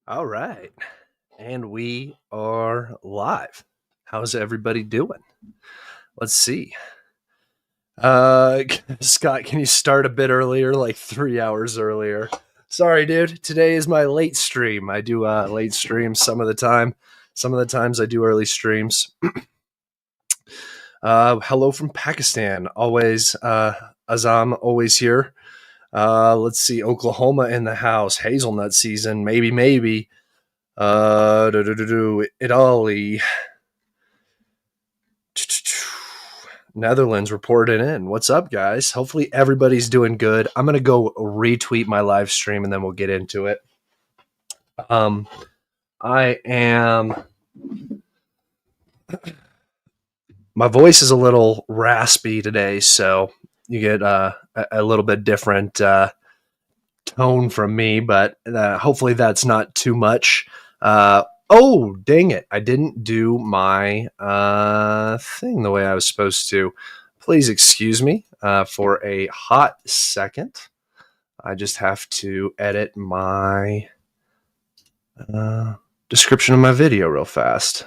All right. And we are live. How's everybody doing? Let's see. Scott, can you start a bit earlier, like 3 hours earlier? Sorry, dude. Today is my late stream. I do late streams some of the time. Some of the times I do early streams. Hello from Pakistan. Always Azam, always here. Let's see. Oklahoma in the house. Hazelnut season. Maybe. Italy. Netherlands reported in. What's up, guys? Hopefully everybody's doing good. I'm gonna go retweet my live stream and then we'll get into it. I am. My voice is a little raspy today, so you get a little bit different tone from me, but hopefully that's not too much. Oh, dang it. I didn't do my thing the way I was supposed to. Please excuse me for a hot second. I just have to edit my description of my video real fast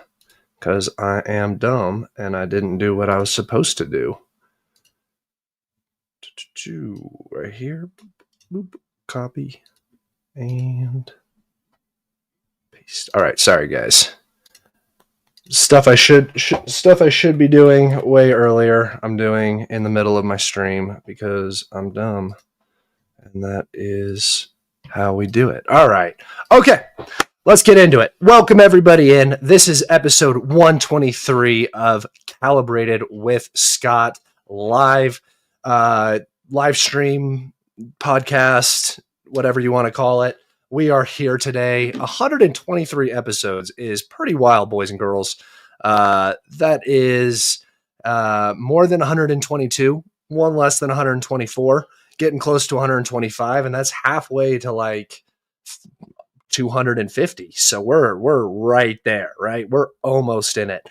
because I am dumb and I didn't do what I was supposed to do. Right here. Boop, copy and paste. All right, sorry guys. Stuff I should be doing way earlier. I'm doing in the middle of my stream because I'm dumb, and that is how we do it. All right, okay, let's get into it. Welcome everybody in. This is episode 123 of Calibrated with Scott live stream podcast, whatever you want to call it. We are here today. 123 episodes is pretty wild, boys and girls. That is more than 122, one less than 124, getting close to 125, and that's halfway to like 250. So we're right there, right? We're almost in it.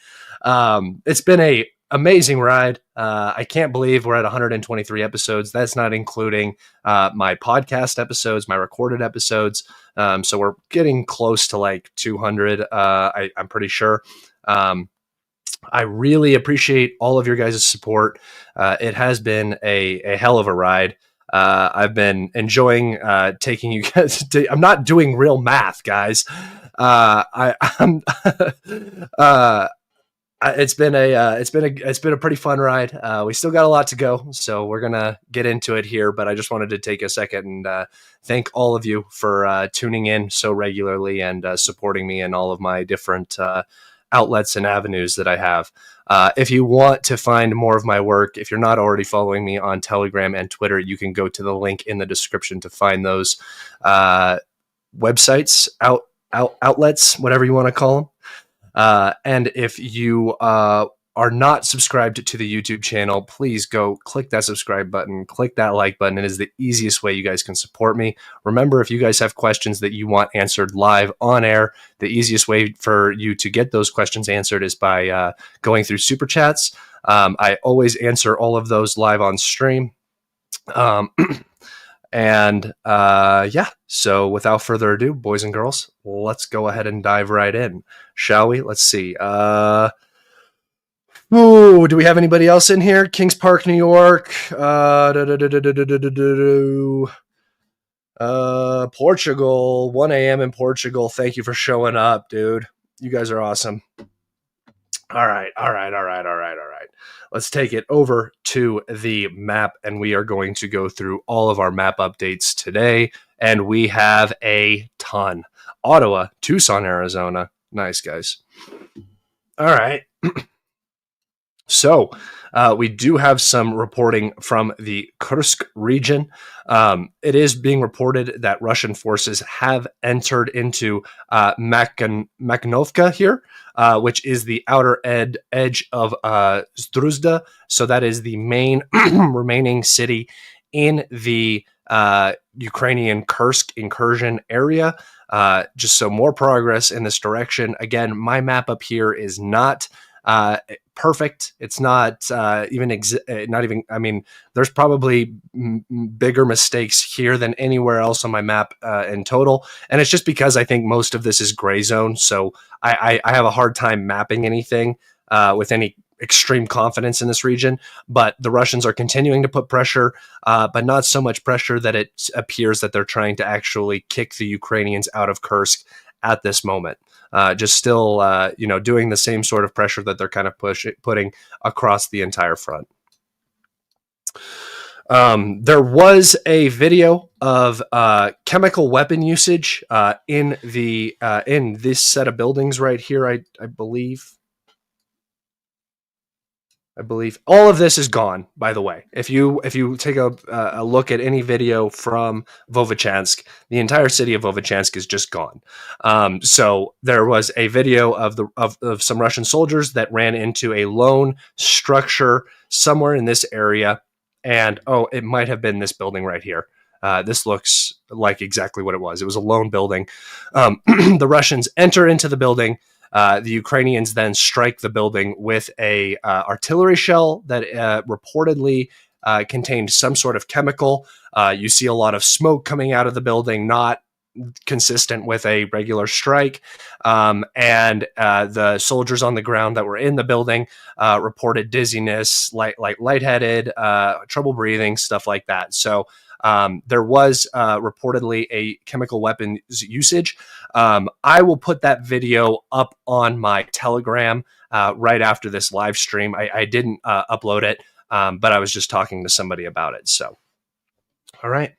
It's been a amazing ride. I can't believe we're at 123 episodes. That's not including my podcast episodes, my recorded episodes. So we're getting close to like 200. I'm pretty sure. I really appreciate all of your guys' support. It has been a hell of a ride. I've been enjoying taking you guys. I'm not doing real math, guys. I'm. It's been a pretty fun ride. We still got a lot to go, so we're gonna get into it here. But I just wanted to take a second and thank all of you for tuning in so regularly and supporting me in all of my different outlets and avenues that I have. If you want to find more of my work, if you're not already following me on Telegram and Twitter, you can go to the link in the description to find those websites, outlets, whatever you want to call them. And if you are not subscribed to the YouTube channel, please go click that subscribe button, click that like button. It is the easiest way you guys can support me. Remember, if you guys have questions that you want answered live on air, the easiest way for you to get those questions answered is by going through Super Chats. I always answer all of those live on stream. And yeah, so without further ado, boys and girls, let's go ahead and dive right in, shall we? Let's see. Do we have anybody else in here? Kings Park, New York. Portugal, 1 a.m. in Portugal. Thank you for showing up, dude. You guys are awesome. All right. Let's take it over to the map, and we are going to go through all of our map updates today, and we have a ton. Ottawa, Tucson, Arizona. Nice, guys. All right. So we do have some reporting from the Kursk region. It is being reported that Russian forces have entered into Makhnovka here, which is the outer edge of Zdruzda. So that is the main remaining city in the Ukrainian Kursk incursion area. Just so more progress in this direction. Again, my map up here is not perfect. It's not not even. I mean, there's probably bigger mistakes here than anywhere else on my map in total, and it's just because I think most of this is gray zone. So I have a hard time mapping anything with any extreme confidence in this region. But the Russians are continuing to put pressure, but not so much pressure that it appears that they're trying to actually kick the Ukrainians out of Kursk at this moment. Just still, doing the same sort of pressure that they're kind of putting across the entire front. There was a video of chemical weapon usage in this set of buildings right here. I believe all of this is gone, by the way. If you take a look at any video from Vovchansk, the entire city of Vovchansk is just gone. So there was a video of some Russian soldiers that ran into a lone structure somewhere in this area. And, it might have been this building right here. This looks like exactly what it was. It was a lone building. The Russians enter into the building. The Ukrainians then strike the building with a artillery shell that reportedly contained some sort of chemical. You see a lot of smoke coming out of the building, not consistent with a regular strike. And the soldiers on the ground that were in the building reported dizziness, lightheaded, trouble breathing, stuff like that. So there was reportedly a chemical weapons usage. I will put that video up on my Telegram right after this live stream. I didn't upload it, but I was just talking to somebody about it. So, all right.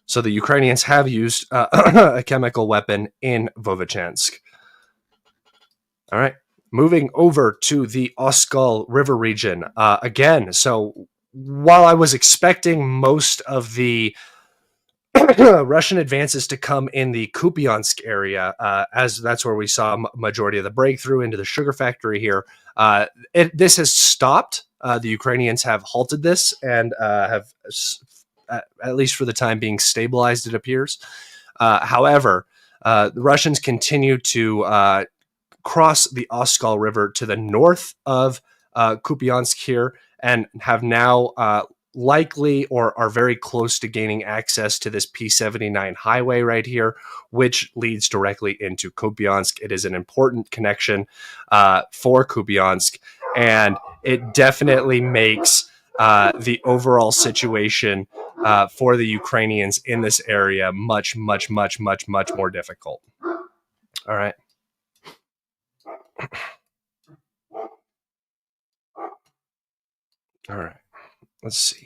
So the Ukrainians have used a chemical weapon in Vovchansk. All right. Moving over to the Oskil River region. Again, so while I was expecting most of the Russian advances to come in the Kupiansk area, as that's where we saw a majority of the breakthrough into the sugar factory here, this has stopped. The Ukrainians have halted this and have, at least for the time being, stabilized, it appears. However, the Russians continue to cross the Oskil River to the north of Kupiansk here, and have now likely or are very close to gaining access to this P-79 highway right here, which leads directly into Kupiansk. It is an important connection for Kupiansk, and it definitely makes the overall situation for the Ukrainians in this area much, much, much, much, much more difficult. All right. All right. Let's see.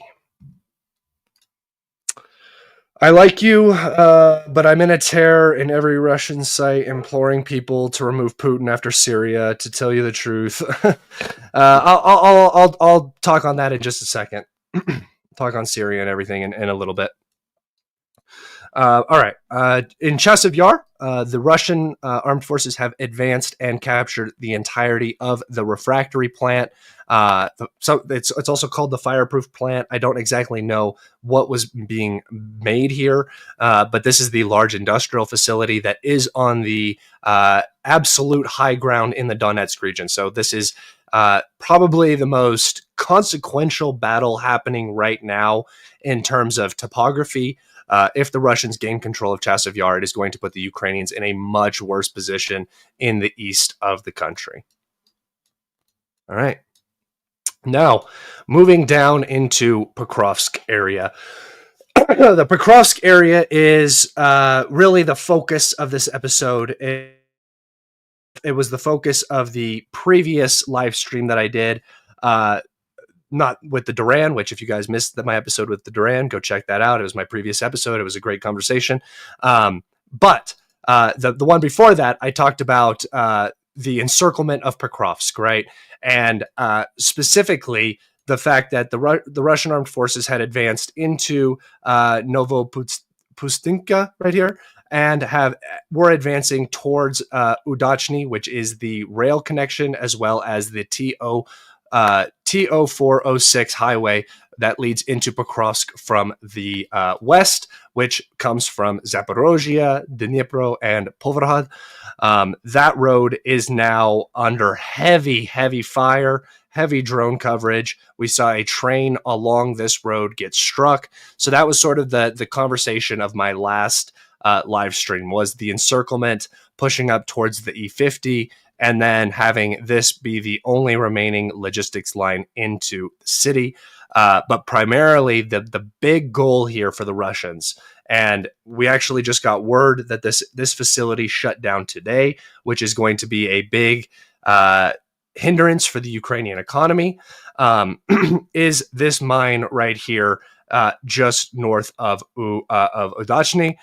I like you, but I'm in a tear in every Russian site imploring people to remove Putin after Syria. To tell you the truth, I'll talk on that in just a second. Talk on Syria and everything in a little bit. All right. In Chasiv Yar, the Russian armed forces have advanced and captured the entirety of the refractory plant. So it's also called the fireproof plant. I don't exactly know what was being made here, but this is the large industrial facility that is on the absolute high ground in the Donetsk region. So this is probably the most consequential battle happening right now in terms of topography. If the Russians gain control of Chasiv Yar, it is going to put the Ukrainians in a much worse position in the east of the country. All right. Now, moving down into Pokrovsk area. The Pokrovsk area is really the focus of this episode. It was the focus of the previous live stream that I did. Not with the Duran, which if you guys missed my episode with the Duran, go check that out. It was my previous episode. It was a great conversation. But the one before that, I talked about the encirclement of Pokrovsk, right? And specifically the fact that the Russian armed forces had advanced into Novopustinka right here, and were advancing towards Udachny, which is the rail connection, as well as the TO 406 highway that leads into Pokrovsk from the west, which comes from Zaporozhye, Dnipro, and Povrad. That road is now under heavy, heavy fire, heavy drone coverage. We saw a train along this road get struck. So that was sort of the conversation of my last live stream, was the encirclement pushing up towards the E50 and then having this be the only remaining logistics line into the city. But primarily the big goal here for the Russians, and we actually just got word that this facility shut down today, which is going to be a big hindrance for the Ukrainian economy, is this mine right here, just north of Udachny.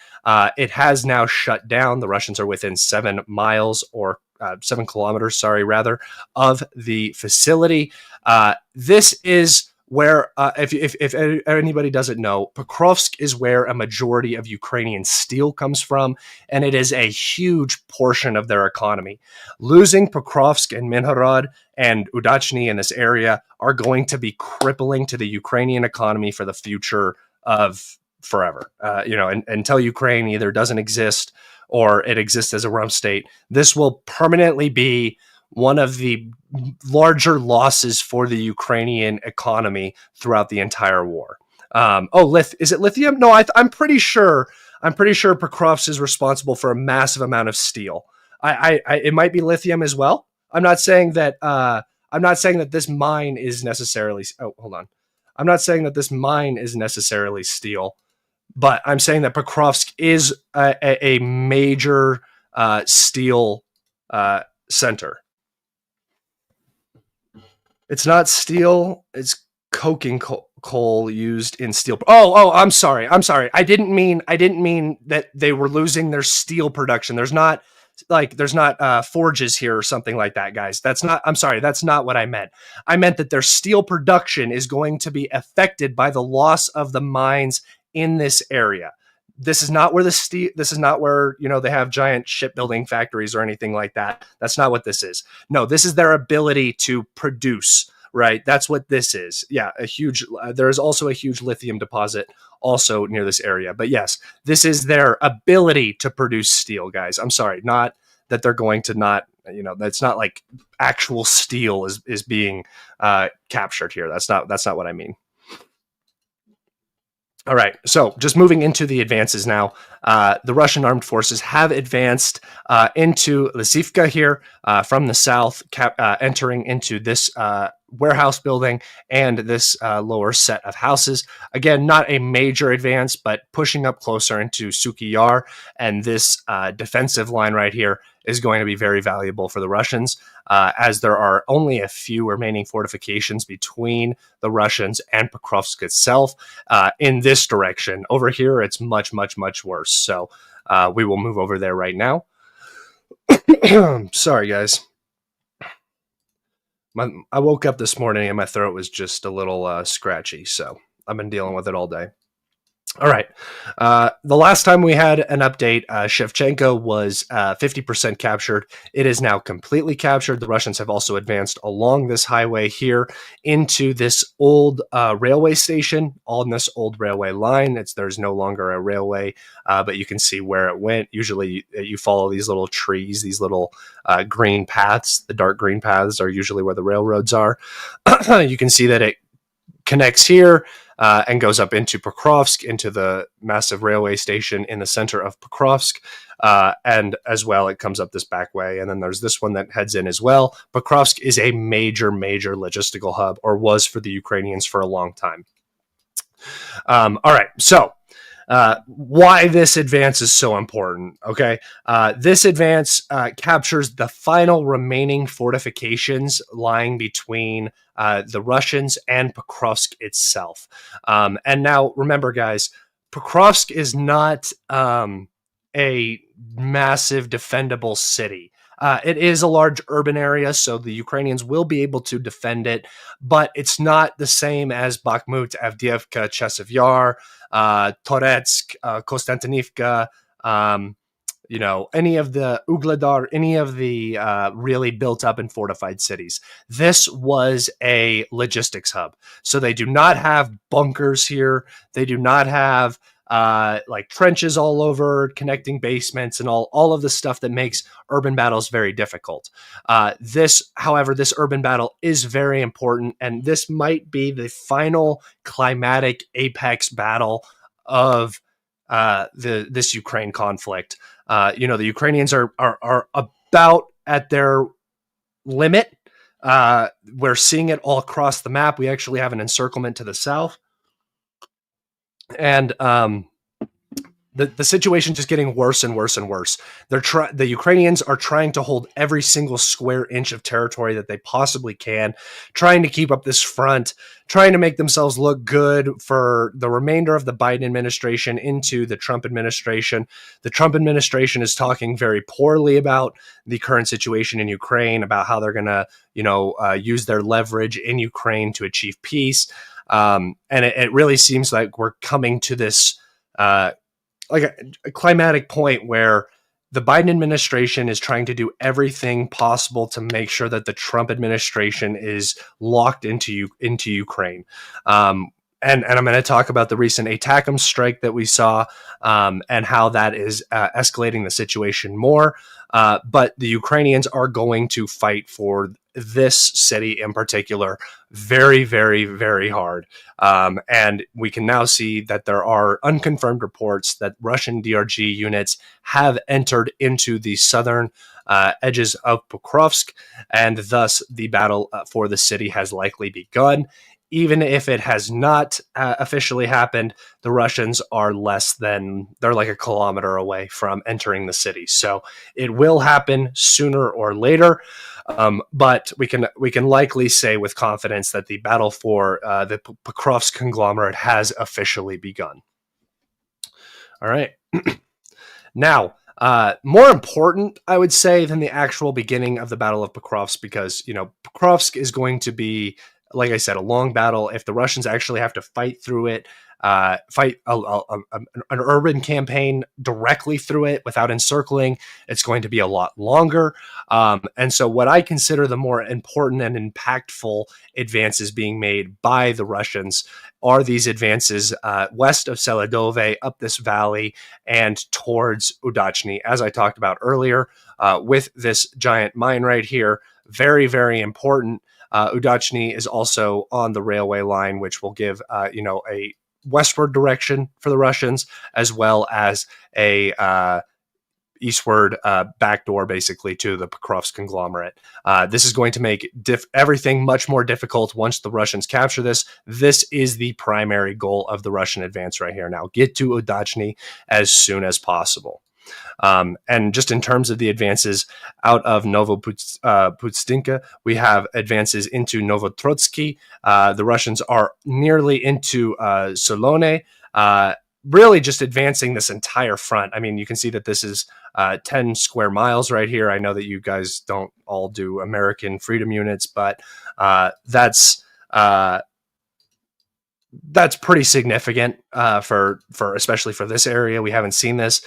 It has now shut down. The Russians are within 7 miles or 7 kilometers, rather, of the facility. This is where, if anybody doesn't know, Pokrovsk is where a majority of Ukrainian steel comes from, and it is a huge portion of their economy. Losing Pokrovsk and Minhorod and Udachny in this area are going to be crippling to the Ukrainian economy for the future of forever. Until Ukraine either doesn't exist or it exists as a rump state, this will permanently be one of the larger losses for the Ukrainian economy throughout the entire war. Is it lithium? No, I'm pretty sure Pokrovsk is responsible for a massive amount of steel. It might be lithium as well. I'm not saying that this mine is necessarily. Oh, hold on. I'm not saying that this mine is necessarily steel, but I'm saying that Pokrovsk is a major steel center. It's not steel. It's coking coal used in steel. I'm sorry. I didn't mean that they were losing their steel production. There's not forges here or something like that, guys. I'm sorry. That's not what I meant. I meant that their steel production is going to be affected by the loss of the mines in this area. This is not where they have giant shipbuilding factories or anything like that. That's not what this is. No, this is their ability to produce, right? That's what this is. Yeah, there is also a huge lithium deposit also near this area. But yes, this is their ability to produce steel, guys. I'm sorry, not that they're going to not, that's not like actual steel is being captured here. That's not what I mean. All right, so just moving into the advances now. The Russian armed forces have advanced into Lysivka here from the south, entering into this warehouse building and this lower set of houses. Again, not a major advance, but pushing up closer into Suki Yar, and this defensive line right here is going to be very valuable for the Russians, as there are only a few remaining fortifications between the Russians and Pokrovsk itself. In this direction, over here, it's much, much, much worse. So we will move over there right now. Sorry, guys. I woke up this morning and my throat was just a little scratchy, so I've been dealing with it all day. All right. The last time we had an update, Shevchenko was 50% captured. It is now completely captured. The Russians have also advanced along this highway here into this old railway station on this old railway line. There's no longer a railway, but you can see where it went. Usually you follow these little trees, these little green paths. The dark green paths are usually where the railroads are. You can see that it connects here and goes up into Pokrovsk, into the massive railway station in the center of Pokrovsk. And as well, it comes up this back way. And then there's this one that heads in as well. Pokrovsk is a major, major logistical hub, or was for the Ukrainians for a long time. All right, so why this advance is so important, okay? This advance captures the final remaining fortifications lying between the Russians and Pokrovsk itself. And now, remember, guys, Pokrovsk is not a massive defendable city. It is a large urban area, so the Ukrainians will be able to defend it, but it's not the same as Bakhmut, Avdiivka, Chasiv Yar, Toretsk, Konstantinivka, any of the Ugledar, any of the really built up and fortified cities. This was a logistics hub. So they do not have bunkers here. They do not have like trenches all over, connecting basements and all of the stuff that makes urban battles very difficult. However, this urban battle is very important, and this might be the final climatic apex battle of this Ukraine conflict. The Ukrainians are about at their limit. We're seeing it all across the map. We actually have an encirclement to the south, and the situation just getting worse and worse and worse. The Ukrainians are trying to hold every single square inch of territory that they possibly can, trying to keep up this front, trying to make themselves look good for the remainder of the Biden administration into the Trump administration. The Trump administration is talking very poorly about the current situation in Ukraine, about how they're going to, use their leverage in Ukraine to achieve peace. And it really seems like we're coming to this like a climatic point where the Biden administration is trying to do everything possible to make sure that the Trump administration is locked into Ukraine. And I'm going to talk about the recent Atacam strike that we saw, and how that is escalating the situation more. But the Ukrainians are going to fight for this city in particular very, very, very hard. And we can now see that there are unconfirmed reports that Russian DRG units have entered into the southern edges of Pokrovsk, and thus the battle for the city has likely begun. Even if it has not officially happened, the Russians are they're like a kilometer away from entering the city. So it will happen sooner or later. But we can likely say with confidence that the battle for the Pokrovsk conglomerate has officially begun. All right. Now, more important, I would say, than the actual beginning of the Battle of Pokrovsk, because, Pokrovsk is going to be, like I said, a long battle. If the Russians actually have to fight through it, fight an urban campaign directly through it without encircling, it's going to be a lot longer. And so what I consider the more important and impactful advances being made by the Russians are these advances west of Seladove, up this valley, and towards Udachny, as I talked about earlier, with this giant mine right here. Very, very important. Udachny is also on the railway line, which will give, a westward direction for the Russians, as well as a eastward backdoor, basically, to the Pokrovsk conglomerate. This is going to make everything much more difficult once the Russians capture this. This is the primary goal of the Russian advance right here now. Get to Udachny as soon as possible. And just in terms of the advances out of Novopustinka, we have advances into Novotrotsky. The Russians are nearly into Solone, really just advancing this entire front. I mean, you can see that this is 10 square miles right here. I know that you guys don't all do American freedom units, but that's pretty significant for especially for this area. We haven't seen this.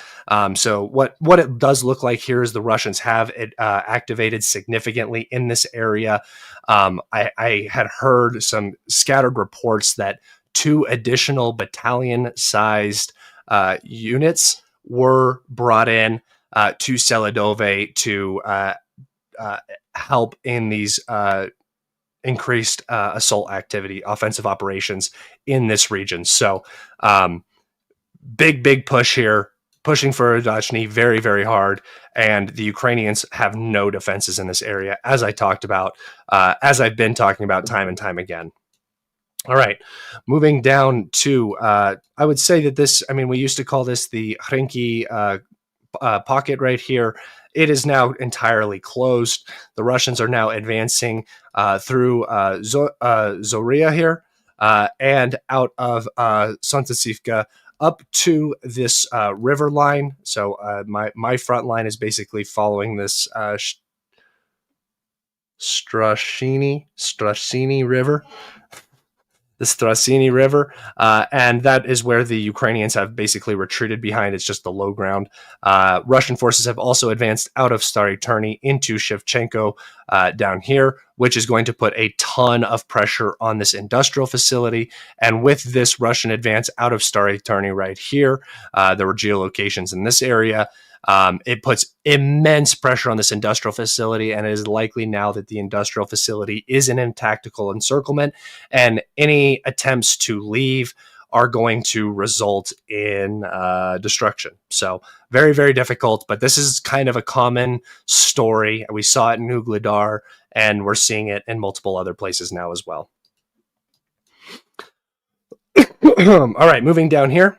So what it does look like here is the Russians have it activated significantly in this area. I had heard some scattered reports that 2 additional battalion-sized units were brought in to Seladove to help in these increased assault activity, offensive operations in this region. So big push here, pushing for Udachny very, very hard. And the Ukrainians have no defenses in this area, as I talked about, as I've been talking about time and time again. All right, moving down to, I would say that we used to call this the Hrenki pocket right here. It is now entirely closed. The Russians are now advancing through Zoria here and out of Santasivka up to this river line. So my front line is basically following this Strashini River. the Strasini River, and that is where the Ukrainians have basically retreated behind. It's just the low ground. Russian forces have also advanced out of Stary Turny into Shevchenko down here, which is going to put a ton of pressure on this industrial facility. And with this Russian advance out of Stary Turny right here, there were geolocations in this area. It puts immense pressure on this industrial facility, and it is likely now that the industrial facility is in a tactical encirclement, and any attempts to leave are going to result in destruction. So very, very difficult, but this is kind of a common story. We saw it in Ugledar, and we're seeing it in multiple other places now as well. All right, moving down here.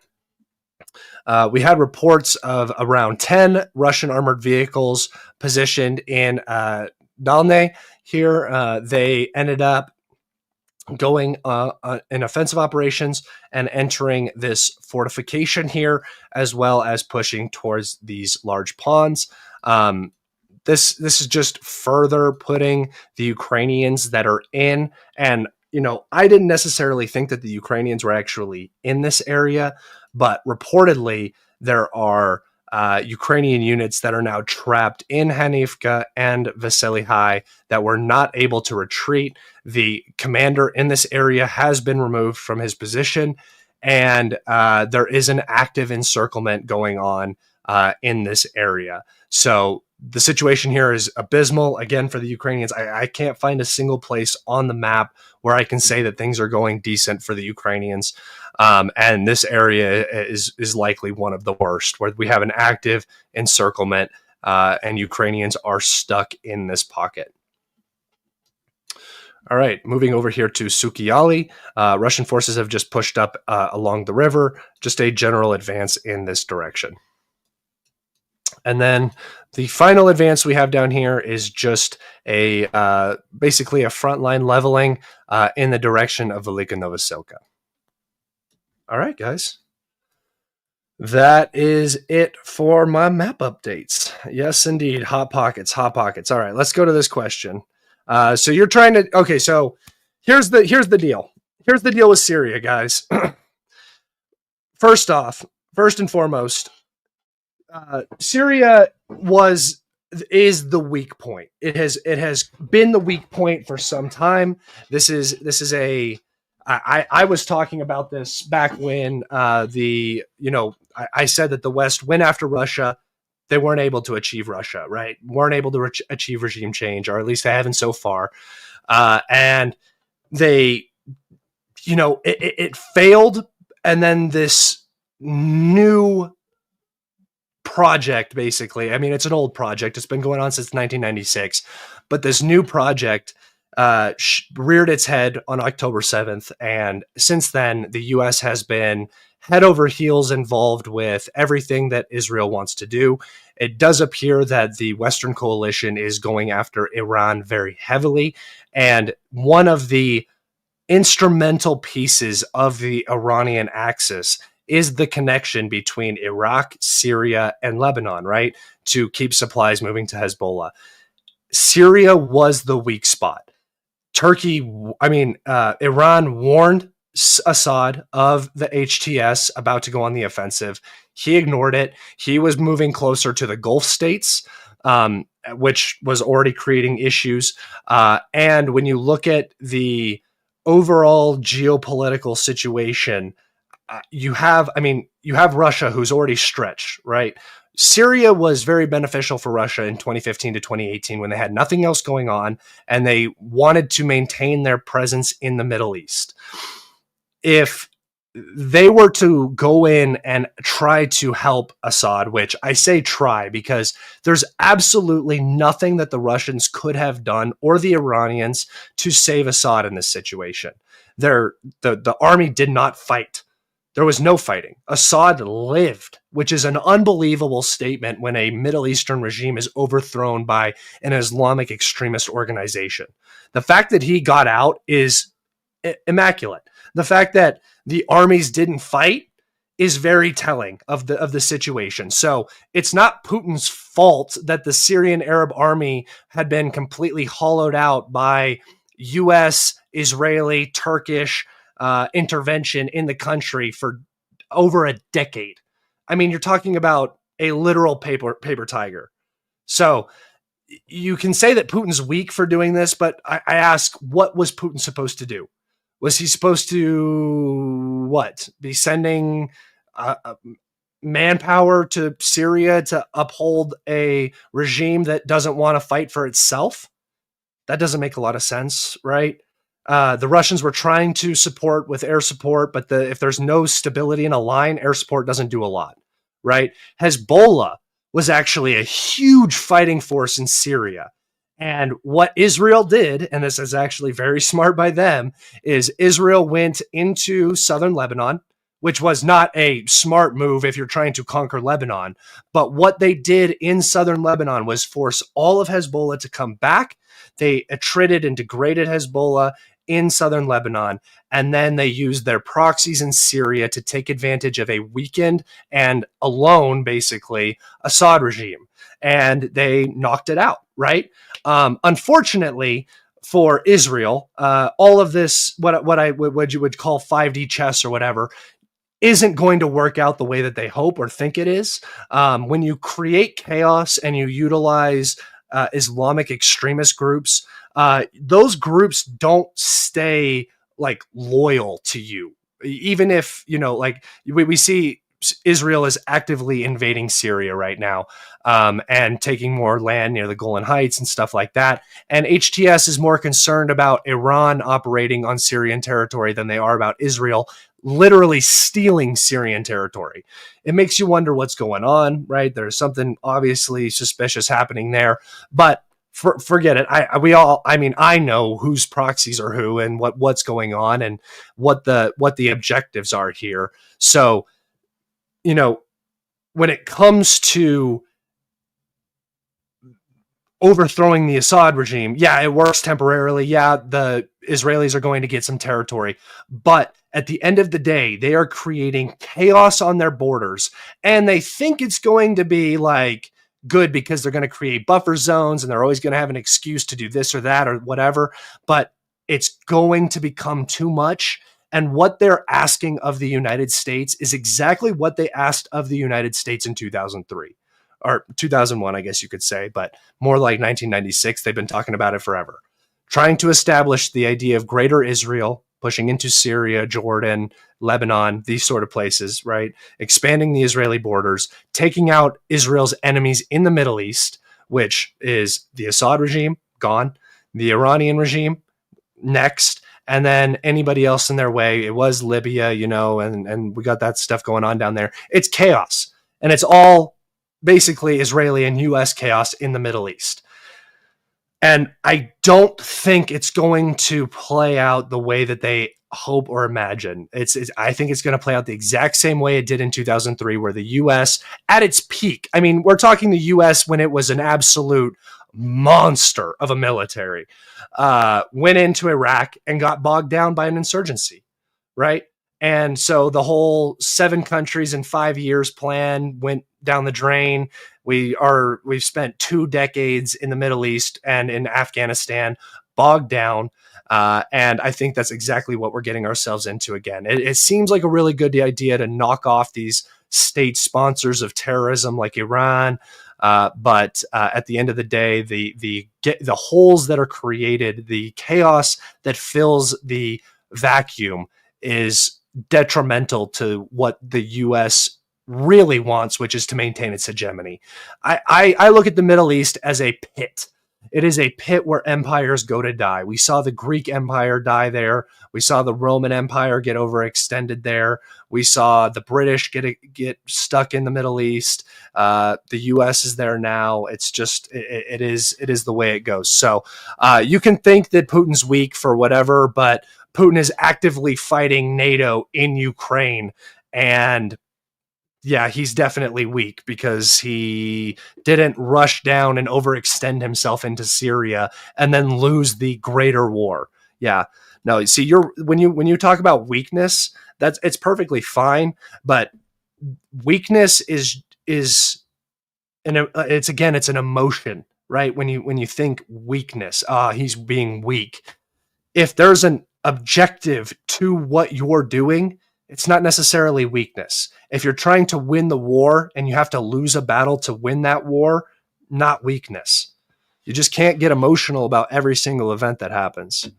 We had reports of around 10 Russian armored vehicles positioned in Dalny. Here, they ended up going in offensive operations and entering this fortification here, as well as pushing towards these large ponds. This is just further putting the Ukrainians that are in, and I didn't necessarily think that the Ukrainians were actually in this area, but reportedly there are Ukrainian units that are now trapped in Hanivka and Vasylihai that were not able to retreat. The commander in this area has been removed from his position, and there is an active encirclement going on in this area. So the situation here is abysmal, again, for the Ukrainians. I can't find a single place on the map where I can say that things are going decent for the Ukrainians. And this area is likely one of the worst, where we have an active encirclement and Ukrainians are stuck in this pocket. All right, moving over here to Sukiali. Russian forces have just pushed up along the river, just a general advance in this direction. And then the final advance we have down here is just a basically a frontline leveling in the direction of Velika Novoselka. All right, guys. That is it for my map updates. Yes, indeed. Hot pockets, hot pockets. All right, let's go to this question. So you're trying to... Okay, so here's the deal. Here's the deal with Syria, guys. First and foremost, Syria is the weak point. It has been the weak point for some time. This is a... I was talking about this back when I said that the West went after Russia. They weren't able to achieve Russia, right? Weren't able to achieve regime change, or at least they haven't so far. And they, it failed. And then this new project, basically, I mean, it's an old project. It's been going on since 1996. But this new project reared its head on October 7th. And since then, the U.S. has been head over heels involved with everything that Israel wants to do. It does appear that the Western coalition is going after Iran very heavily. And one of the instrumental pieces of the Iranian axis is the connection between Iraq, Syria, and Lebanon, right? To keep supplies moving to Hezbollah. Syria was the weak spot. Iran warned Assad of the HTS about to go on the offensive. He ignored it. He was moving closer to the Gulf states, which was already creating issues. And when you look at the overall geopolitical situation, you have Russia, who's already stretched, right? Syria was very beneficial for Russia in 2015 to 2018 when they had nothing else going on and they wanted to maintain their presence in the Middle East. If they were to go in and try to help Assad, which I say try because there's absolutely nothing that the Russians could have done or the Iranians to save Assad in this situation. The army did not fight. There was no fighting. Assad lived, which is an unbelievable statement when a Middle Eastern regime is overthrown by an Islamic extremist organization. The fact that he got out is immaculate. The fact that the armies didn't fight is very telling of the situation. So it's not Putin's fault that the Syrian Arab army had been completely hollowed out by U.S., Israeli, Turkish, intervention in the country for over a decade. I mean, you're talking about a literal paper tiger. So you can say that Putin's weak for doing this, but I ask, what was Putin supposed to do? Was he supposed to what? Be sending manpower to Syria to uphold a regime that doesn't want to fight for itself? That doesn't make a lot of sense, right? The Russians were trying to support with air support, but if there's no stability in a line, air support doesn't do a lot, right? Hezbollah was actually a huge fighting force in Syria. And what Israel did, and this is actually very smart by them, is Israel went into southern Lebanon, which was not a smart move if you're trying to conquer Lebanon. But what they did in southern Lebanon was force all of Hezbollah to come back. They attrited and degraded Hezbollah in southern Lebanon, and then they used their proxies in Syria to take advantage of a weakened and alone, basically, Assad regime. And they knocked it out, right? Unfortunately for Israel, all of this, what you would call 5D chess or whatever, isn't going to work out the way that they hope or think it is. When you create chaos and you utilize Islamic extremist groups, those groups don't stay like loyal to you. Even if, like we see Israel is actively invading Syria right now, and taking more land near the Golan Heights and stuff like that. And HTS is more concerned about Iran operating on Syrian territory than they are about Israel literally stealing Syrian territory. It makes you wonder what's going on, right? There's something obviously suspicious happening there, but forget it. I know whose proxies are who and what's going on and what the objectives are here. So, when it comes to overthrowing the Assad regime, yeah, it works temporarily. Yeah, the Israelis are going to get some territory. But at the end of the day, they are creating chaos on their borders. And they think it's going to be like good because they're going to create buffer zones and they're always going to have an excuse to do this or that or whatever. But it's going to become too much. And what they're asking of the United States is exactly what they asked of the United States in 2003. Or 2001, I guess you could say, but more like 1996. They've been talking about it forever. Trying to establish the idea of greater Israel, pushing into Syria, Jordan, Lebanon, these sort of places, right? Expanding the Israeli borders, taking out Israel's enemies in the Middle East, which is the Assad regime, gone, the Iranian regime, next, and then anybody else in their way. It was Libya, and we got that stuff going on down there. It's chaos, and it's all basically Israeli and U.S. chaos in the Middle East. And I don't think it's going to play out the way that they hope or imagine. I think it's going to play out the exact same way it did in 2003, where the U.S. at its peak, I mean, we're talking the U.S. when it was an absolute monster of a military, went into Iraq and got bogged down by an insurgency, right? And so the whole 7 countries in 5 years plan went down the drain. We've spent 2 decades in the Middle East and in Afghanistan bogged down. And I think that's exactly what we're getting ourselves into again. It seems like a really good idea to knock off these state sponsors of terrorism like Iran. But at the end of the day, the holes that are created, the chaos that fills the vacuum is detrimental to what the U.S. really wants, which is to maintain its hegemony. I look at the Middle East as a pit. It is a pit where empires go to die. We saw the Greek Empire die there. We saw the Roman Empire get overextended there. We saw the British get stuck in the Middle East. The U.S. is there now. It's just it is the way it goes. So you can think that Putin's weak for whatever, but Putin is actively fighting NATO in Ukraine, and yeah, he's definitely weak because he didn't rush down and overextend himself into Syria and then lose the greater war. Yeah. No, see, when you talk about weakness, it's perfectly fine, but weakness is it's an emotion, right? When you think weakness, he's being weak. If there's an objective to what you're doing, it's not necessarily weakness. If you're trying to win the war and you have to lose a battle to win that war, not weakness. You just can't get emotional about every single event that happens.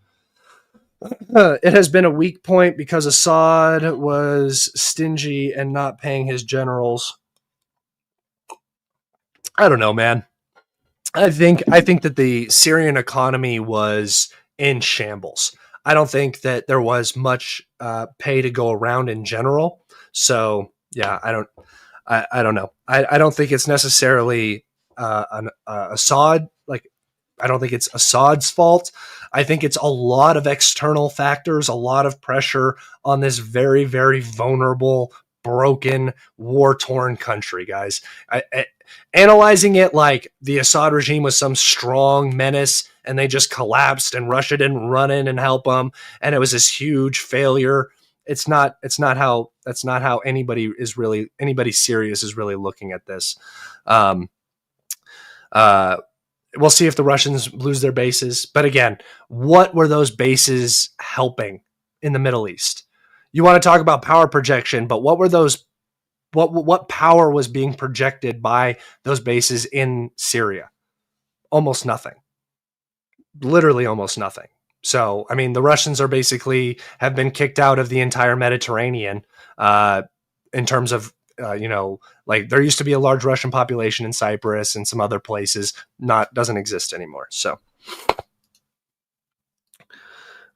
It has been a weak point because Assad was stingy and not paying his generals. I don't know, man. I think that the Syrian economy was in shambles. I don't think that there was much pay to go around in general. So yeah, I don't know. I don't think it's necessarily Assad. Like, I don't think it's Assad's fault. I think it's a lot of external factors, a lot of pressure on this very, very vulnerable, broken, war-torn country, guys. Analyzing it like the Assad regime was some strong menace and they just collapsed and Russia didn't run in and help them and it was this huge failure. That's not how anybody serious is really looking at this. We'll see if the Russians lose their bases. But again, what were those bases helping in the Middle East? You want to talk about power projection, but what were those? What power was being projected by those bases in Syria? Almost nothing. Literally almost nothing. So, I mean, the Russians are basically have been kicked out of the entire Mediterranean in terms of, like there used to be a large Russian population in Cyprus and some other places. Doesn't exist anymore. So,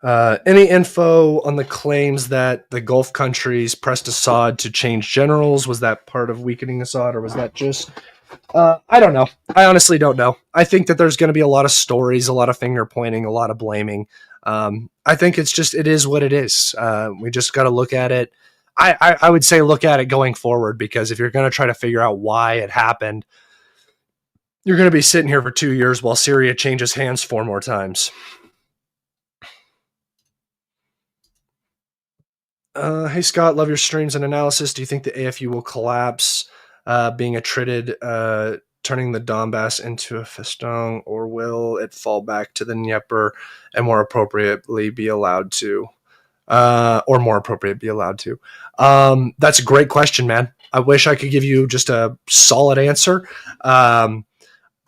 any info on the claims that the Gulf countries pressed Assad to change generals? Was that part of weakening Assad, or was that just... I don't know. I honestly don't know. I think that there's going to be a lot of stories, a lot of finger pointing, a lot of blaming. I think it is what it is. We just got to look at it. I would say look at it going forward, because if you're going to try to figure out why it happened, you're going to be sitting here for 2 years while Syria changes hands 4 more times. Hey, Scott, love your streams and analysis. Do you think the AFU will collapse, being attrited, turning the Donbass into a festung, or will it fall back to the Dnieper and more appropriately be allowed to? That's a great question, man. I wish I could give you just a solid answer.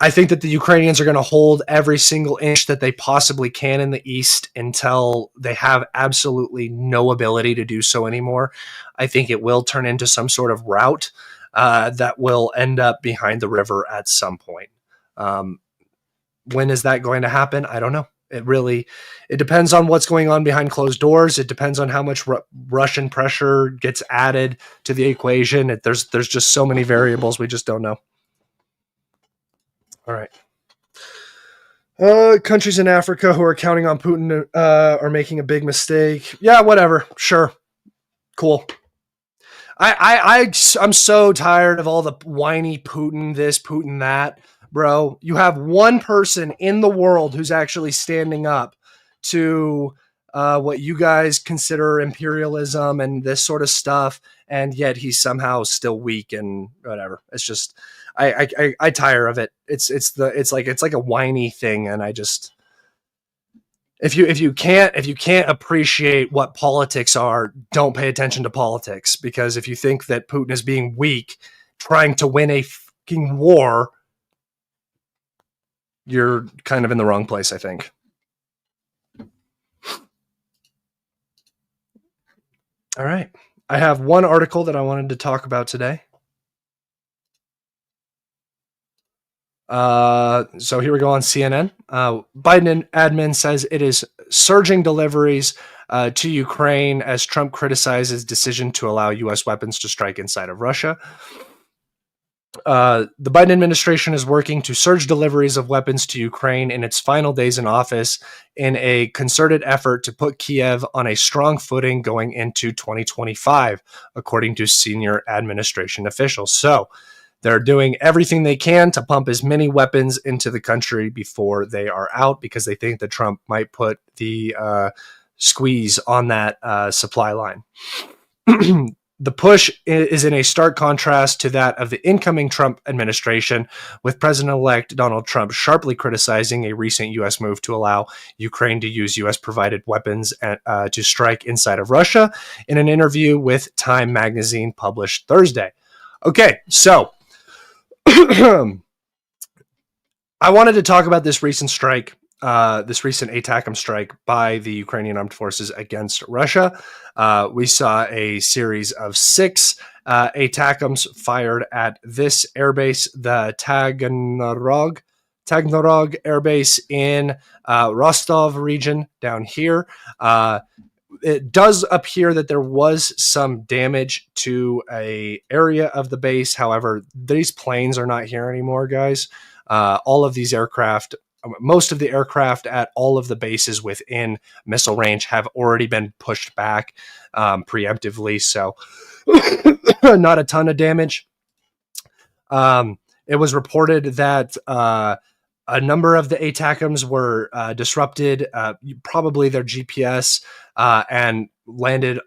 I think that the Ukrainians are going to hold every single inch that they possibly can in the east until they have absolutely no ability to do so anymore. I think it will turn into some sort of rout that will end up behind the river at some point. When is that going to happen? I don't know. It depends on what's going on behind closed doors. It depends on how much Russian pressure gets added to the equation. There's just so many variables we just don't know. All right. Countries in Africa who are counting on Putin are making a big mistake. Yeah, whatever. Sure. Cool. I'm so tired of all the whiny Putin this, Putin that, bro. You have one person in the world who's actually standing up to what you guys consider imperialism and this sort of stuff, and yet he's somehow still weak and whatever. It's just I tire of it. It's like a whiny thing, and I just if you can't appreciate what politics are, don't pay attention to politics, because if you think that Putin is being weak, trying to win a fucking war, you're kind of in the wrong place, I think. All right. I have one article that I wanted to talk about today. So here we go on CNN. Biden admin says it is surging deliveries to Ukraine as Trump criticizes decision to allow U.S. weapons to strike inside of Russia. The Biden administration is working to surge deliveries of weapons to Ukraine in its final days in office in a concerted effort to put Kiev on a strong footing going into 2025, according to senior administration officials. So they're doing everything they can to pump as many weapons into the country before they are out, because they think that Trump might put the squeeze on that supply line. The push is in a stark contrast to that of the incoming Trump administration, with President-elect Donald Trump sharply criticizing a recent U.S. move to allow Ukraine to use U.S.-provided weapons to strike inside of Russia in an interview with Time magazine published Thursday. Okay, so I wanted to talk about this recent strike, this recent Atacam strike by the Ukrainian armed forces against Russia. We saw a series of 6 Atacams fired at this airbase, the Taganrog airbase in Rostov region down here. It does appear that there was some damage to a area of the base. However, these planes are not here anymore, guys. All of these aircraft, most of the aircraft at all of the bases within missile range have already been pushed back preemptively. So not a ton of damage. It was reported that a number of the Atacams were disrupted, probably their GPS, and landed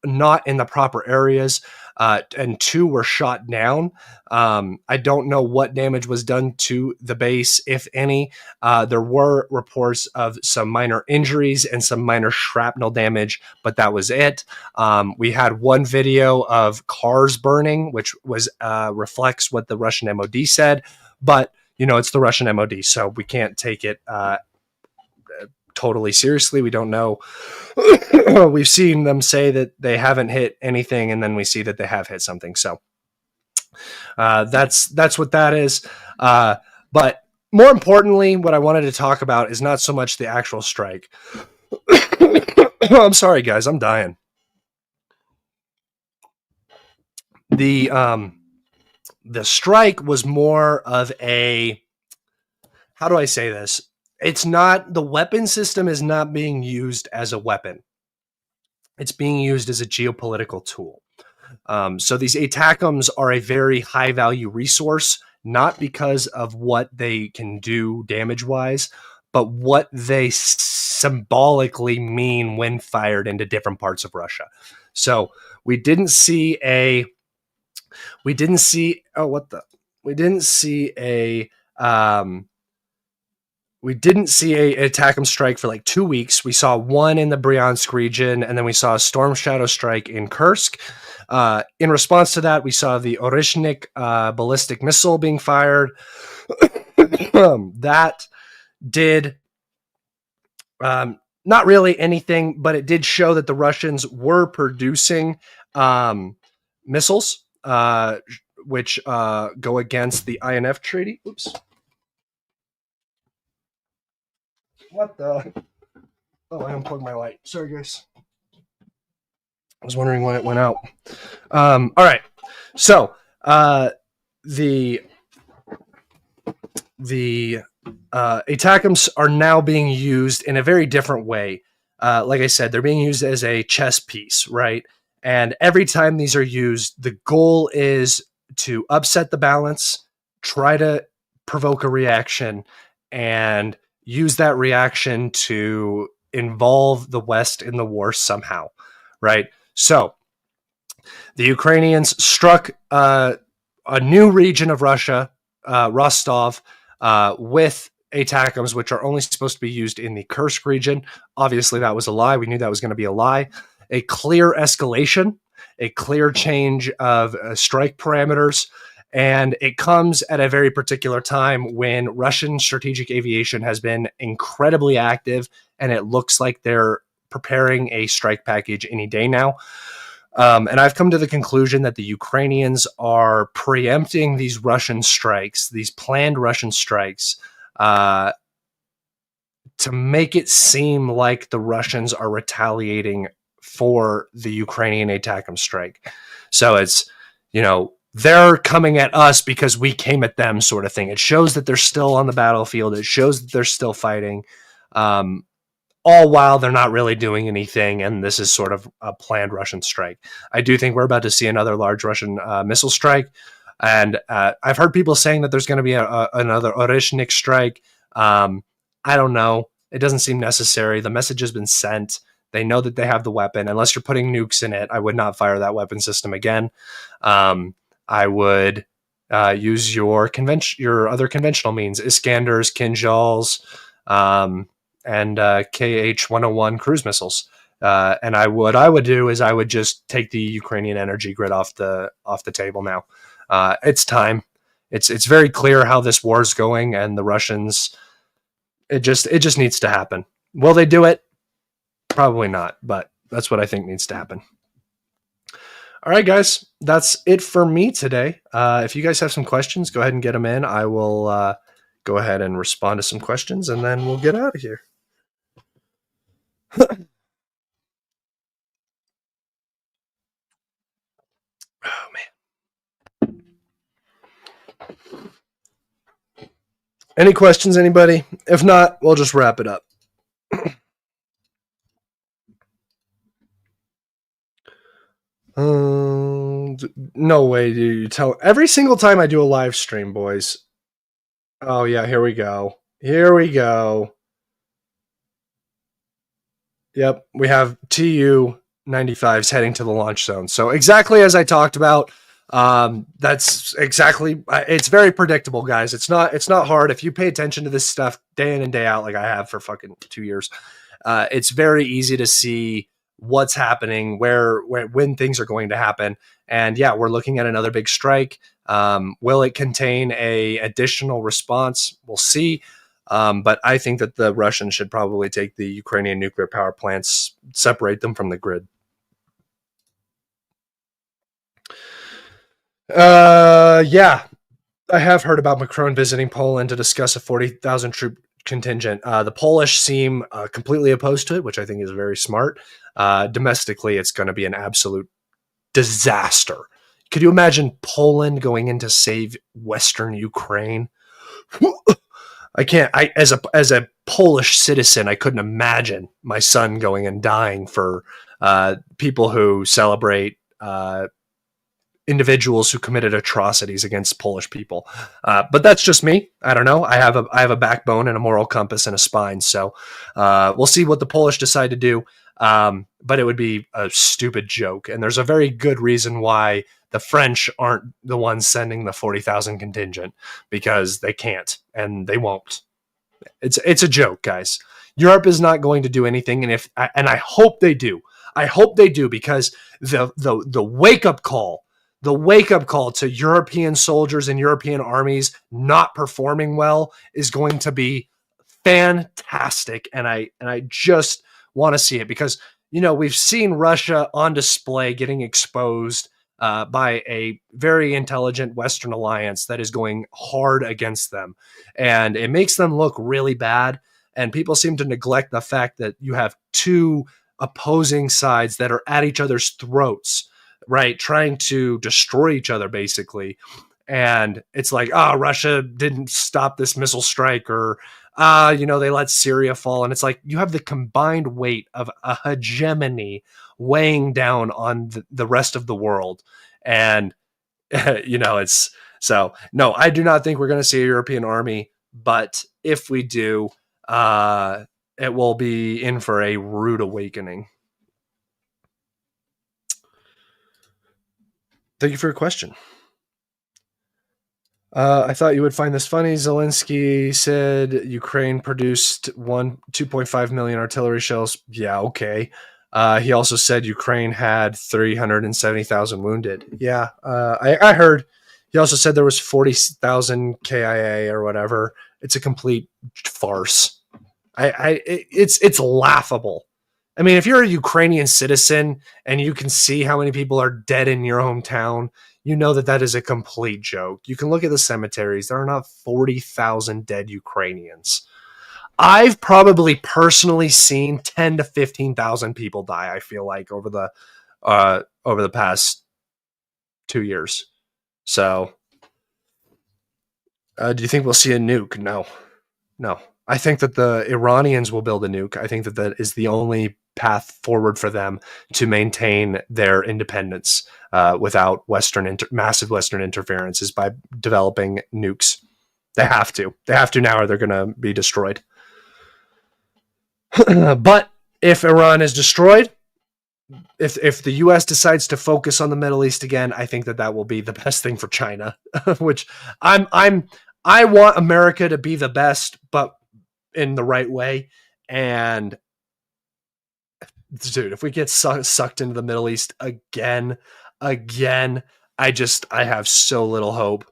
not in the proper areas, and 2 were shot down. I don't know what damage was done to the base, if any. There were reports of some minor injuries and some minor shrapnel damage, but that was it. We had one video of cars burning, which was reflects what the Russian MOD said, but it's the Russian MOD, so we can't take it totally seriously. We don't know. We've seen them say that they haven't hit anything, and then we see that they have hit something. So that's what that is. But more importantly, what I wanted to talk about is not so much the actual strike. I'm sorry, guys. I'm dying. The strike was more of a, how do I say this? It's not, the weapon system is not being used as a weapon. It's being used as a geopolitical tool. So these Atacams are a very high value resource, not because of what they can do damage-wise, but what they symbolically mean when fired into different parts of Russia. So we didn't see a Atacam strike for like 2 weeks. We saw one in the Bryansk region, and then we saw a Storm Shadow strike in Kursk. In response to that, we saw the Orishnik ballistic missile being fired. That did not really anything, but it did show that the Russians were producing missiles, which go against the INF Treaty. Oops. What the? Oh, I unplugged my light. Sorry, guys. I was wondering why it went out. All right. So the Atacams are now being used in a very different way. Like I said, they're being used as a chess piece, right? And every time these are used, the goal is to upset the balance, try to provoke a reaction, and use that reaction to involve the West in the war somehow, right? So the Ukrainians struck a new region of Russia, Rostov, with Atacams, which are only supposed to be used in the Kursk region. Obviously, that was a lie. We knew that was going to be a lie. A clear escalation, a clear change of strike parameters, and it comes at a very particular time when Russian strategic aviation has been incredibly active, and it looks like they're preparing a strike package any day now. And I've come to the conclusion that the Ukrainians are preempting these Russian strikes, these planned Russian strikes, to make it seem like the Russians are retaliating for the Ukrainian Atacam strike. So it's, they're coming at us because we came at them, sort of thing. It shows that they're still on the battlefield. It shows that they're still fighting, all while they're not really doing anything. And this is sort of a planned Russian strike. I do think we're about to see another large Russian missile strike. And I've heard people saying that there's going to be another Orishnik strike. I don't know. It doesn't seem necessary. The message has been sent. They know that they have the weapon. Unless you're putting nukes in it, I would not fire that weapon system again. I would use your other conventional means, Iskanders, Kinjals, and KH-101 cruise missiles. And what I would do is I would just take the Ukrainian energy grid off the table now. It's time. It's very clear how this war is going, and the Russians. It just needs to happen. Will they do it? Probably not, but that's what I think needs to happen. All right, guys, that's it for me today. If you guys have some questions, go ahead and get them in. I will go ahead and respond to some questions, and then we'll get out of here. Oh, man. Any questions, anybody? If not, we'll just wrap it up. No way, dude. You tell every single time I do a live stream, boys. Oh yeah, here we go. Here we go. Yep, we have Tu-95s heading to the launch zone. So exactly as I talked about. That's exactly. It's very predictable, guys. It's not hard if you pay attention to this stuff day in and day out, like I have for fucking 2 years. It's very easy to see what's happening, when things are going to happen. And yeah, we're looking at another big strike. Will it contain a additional response? We'll see. But I think that the Russians should probably take the Ukrainian nuclear power plants, separate them from the grid. Yeah, I have heard about Macron visiting Poland to discuss a 40,000 troop contingent. The Polish seem completely opposed to it, which I think is very smart. Domestically, it's going to be an absolute disaster. Could you imagine Poland going in to save Western Ukraine? I can't. As a Polish citizen, I couldn't imagine my son going and dying for people who celebrate individuals who committed atrocities against Polish people. But that's just me. I don't know. I have a backbone and a moral compass and a spine. So we'll see what the Polish decide to do. But it would be a stupid joke. And there's a very good reason why the French aren't the ones sending the 40,000 contingent, because they can't and they won't. It's a joke, guys. Europe is not going to do anything. And I hope they do. I hope they do, because the wake-up call, to European soldiers and European armies not performing well is going to be fantastic. And I just want to see it, because, we've seen Russia on display getting exposed by a very intelligent Western alliance that is going hard against them. And it makes them look really bad. And people seem to neglect the fact that you have two opposing sides that are at each other's throats, right? Trying to destroy each other, basically. And it's like, Russia didn't stop this missile strike, or, they let Syria fall. And it's like, you have the combined weight of a hegemony weighing down on the rest of the world. And, it's so, no, I do not think we're going to see a European army. But if we do, it will be in for a rude awakening. Thank you for your question. I thought you would find this funny. Zelensky said Ukraine produced 2.5 million artillery shells. Yeah, okay. He also said Ukraine had 370,000 wounded. Yeah, I heard. He also said there was 40,000 KIA or whatever. It's a complete farce. It's laughable. I mean, if you're a Ukrainian citizen and you can see how many people are dead in your hometown, you know that is a complete joke. You can look at the cemeteries. There are not 40,000 dead Ukrainians. I've probably personally seen 10 to 15,000 people die, I feel like, over the past 2 years. So, do you think we'll see a nuke? No. I think that the Iranians will build a nuke. I think that is the only path forward for them to maintain their independence without massive Western interference, is by developing nukes. They have to now, or they're going to be destroyed. But If Iran is destroyed, if the U.S. decides to focus on the Middle East again, I think that will be the best thing for China. Which I want America to be the best, but in the right way. And dude, if we get sucked into the Middle East again, I have so little hope.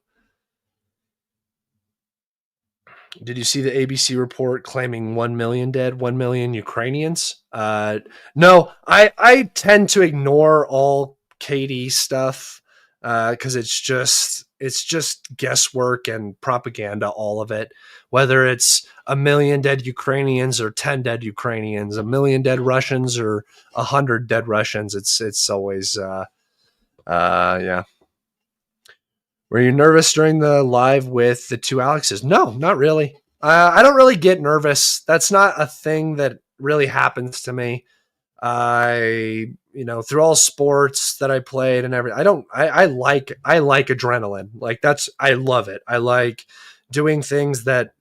Did you see the ABC report claiming 1 million dead, 1 million Ukrainians? No, I tend to ignore all KD stuff because it's just guesswork and propaganda, all of it. Whether it's 1 million dead Ukrainians or 10 dead Ukrainians, 1 million dead Russians or 100 dead Russians, it's always yeah. Were you nervous during the live with the two Alexes? No, not really. I don't really get nervous. That's not a thing that really happens to me. Through all sports that I played and everything, I like adrenaline. Like I love it. I like doing things that,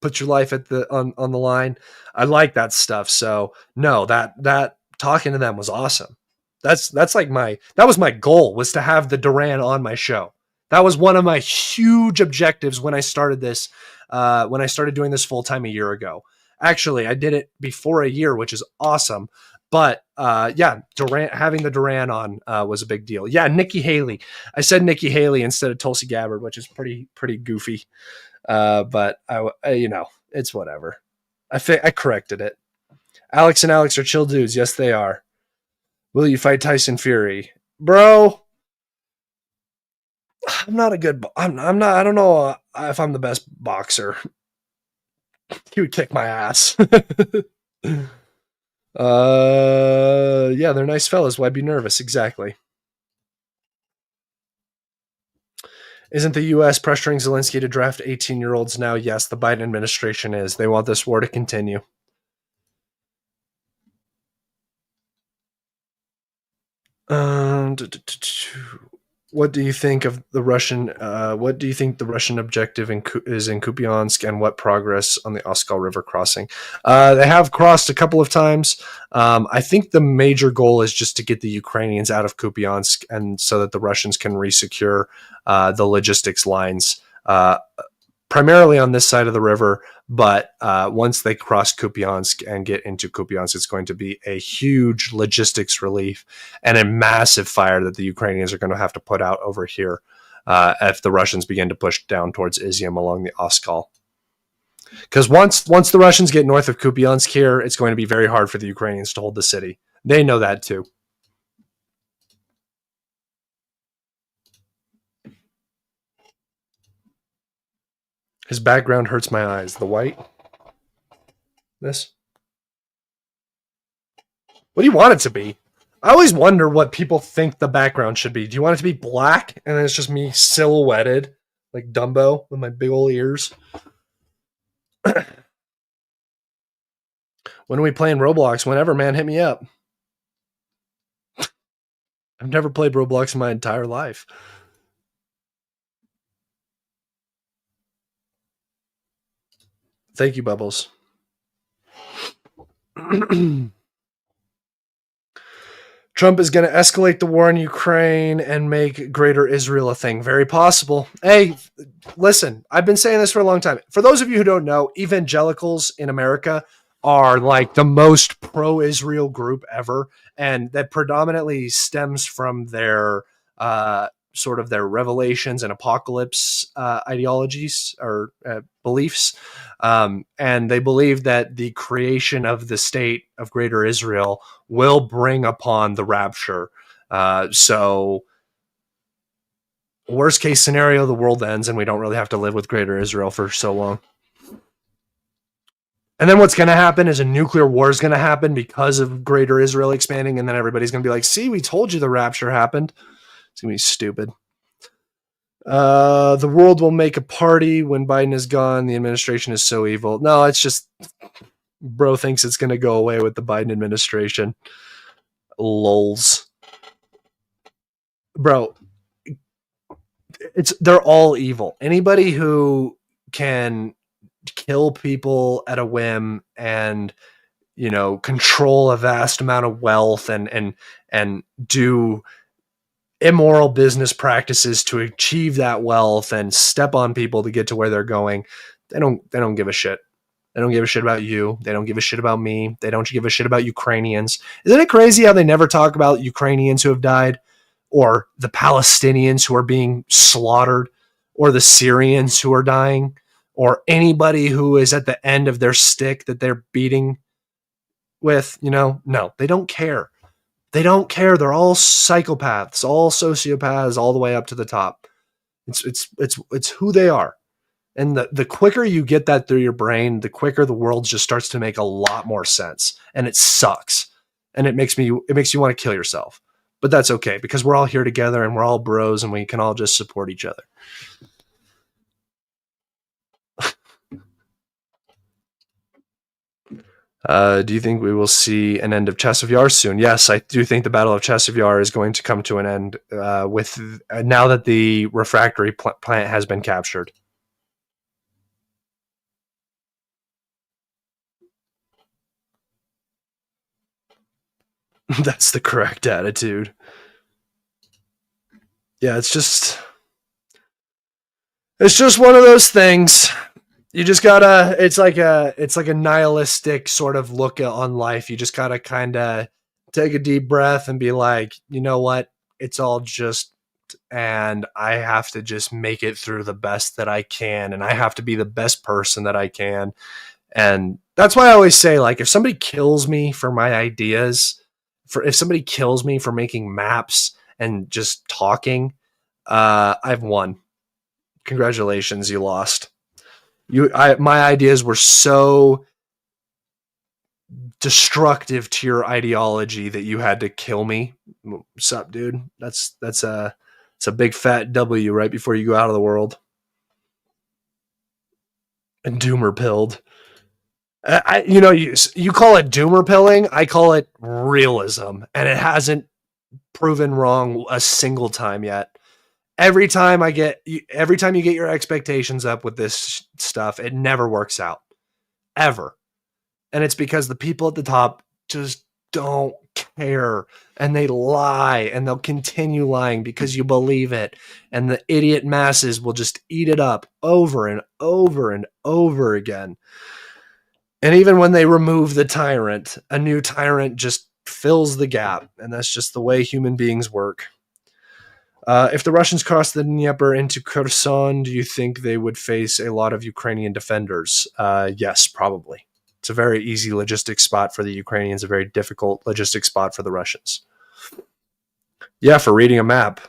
put your life on the line. I like that stuff. So no, that talking to them was awesome. That was my goal, was to have the Duran on my show. That was one of my huge objectives when I started this, when I started doing this full time a year ago. Actually, I did it before a year, which is awesome. But Duran, having the Duran on was a big deal. Yeah, Nikki Haley. I said Nikki Haley instead of Tulsi Gabbard, which is pretty goofy. But it's whatever. I corrected it. Alex and Alex are chill dudes. Yes, they are. Will you fight Tyson Fury? Bro, I'm not a good, I'm not, I don't know if I'm the best boxer. He would kick my ass. Yeah, they're nice fellas. Why be nervous? Exactly. Isn't the U.S. pressuring Zelensky to draft 18-year-olds now? Yes, the Biden administration is. They want this war to continue. What do you think of the Russian? What do you think the Russian objective is in Kupiansk, and what progress on the Oskil River crossing? They have crossed a couple of times. I think the major goal is just to get the Ukrainians out of Kupiansk, and so that the Russians can resecure the logistics lines, primarily on this side of the river. But once they cross Kupiansk and get into Kupiansk, it's going to be a huge logistics relief and a massive fire that the Ukrainians are going to have to put out over here if the Russians begin to push down towards Izium along the Oskil. Because once the Russians get north of Kupiansk here, it's going to be very hard for the Ukrainians to hold the city. They know that too. His background hurts my eyes. The white? This? What do you want it to be? I always wonder what people think the background should be. Do you want it to be black and then it's just me silhouetted like Dumbo with my big old ears? When are we playing Roblox? Whenever, man, hit me up. I've never played Roblox in my entire life. Thank you, Bubbles. Trump is going to escalate the war in Ukraine and make Greater Israel a thing. Very possible. Hey, listen, I've been saying this for a long time. For those of you who don't know, evangelicals in America are like the most pro-Israel group ever, and that predominantly stems from their sort of their revelations and apocalypse ideologies or beliefs. And they believe that the creation of the state of Greater Israel will bring upon the rapture. So worst case scenario, the world ends and we don't really have to live with Greater Israel for so long. And then what's going to happen is a nuclear war is going to happen because of Greater Israel expanding. And then everybody's going to be like, see, we told you the rapture happened. It's going to be stupid. The world will make a party when Biden is gone. The administration is so evil. No, it's just bro thinks it's going to go away with the Biden administration. Lols. Bro, they're all evil. Anybody who can kill people at a whim and control a vast amount of wealth and do immoral business practices to achieve that wealth and step on people to get to where they're going. They don't give a shit. They don't give a shit about you. They don't give a shit about me. They don't give a shit about Ukrainians. Isn't it crazy how they never talk about Ukrainians who have died, or the Palestinians who are being slaughtered, or the Syrians who are dying, or anybody who is at the end of their stick that they're beating with? No, they don't care. They don't care. They're all psychopaths, all sociopaths, all the way up to the top. It's who they are. And the quicker you get that through your brain, the quicker the world just starts to make a lot more sense. And it sucks. And it makes you want to kill yourself. But that's okay, because we're all here together and we're all bros and we can all just support each other. Do you think we will see an end of Chasiv Yar soon? Yes, I do think the Battle of Chasiv Yar is going to come to an end with now that the refractory plant has been captured. That's the correct attitude. Yeah, it's just one of those things. You just gotta, it's like a nihilistic sort of look on life. You just gotta kind of take a deep breath and be like, you know what? It's all just, and I have to just make it through the best that I can. And I have to be the best person that I can. And that's why I always say, like, if somebody kills me for my ideas, if somebody kills me for making maps and just talking, I've won. Congratulations, you lost. My ideas were so destructive to your ideology that you had to kill me. What's up, dude? It's a big fat W right before you go out of the world. And doomer pilled. You call it doomer pilling. I call it realism, and it hasn't proven wrong a single time yet. Every time you get your expectations up with this stuff, it never works out, ever. And it's because the people at the top just don't care, and they lie, and they'll continue lying because you believe it. And the idiot masses will just eat it up over and over and over again. And even when they remove the tyrant, a new tyrant just fills the gap. And that's just the way human beings work. If the Russians cross the Dnieper into Kherson, do you think they would face a lot of Ukrainian defenders? Yes, probably. It's a very easy logistic spot for the Ukrainians, a very difficult logistic spot for the Russians. Yeah, for reading a map.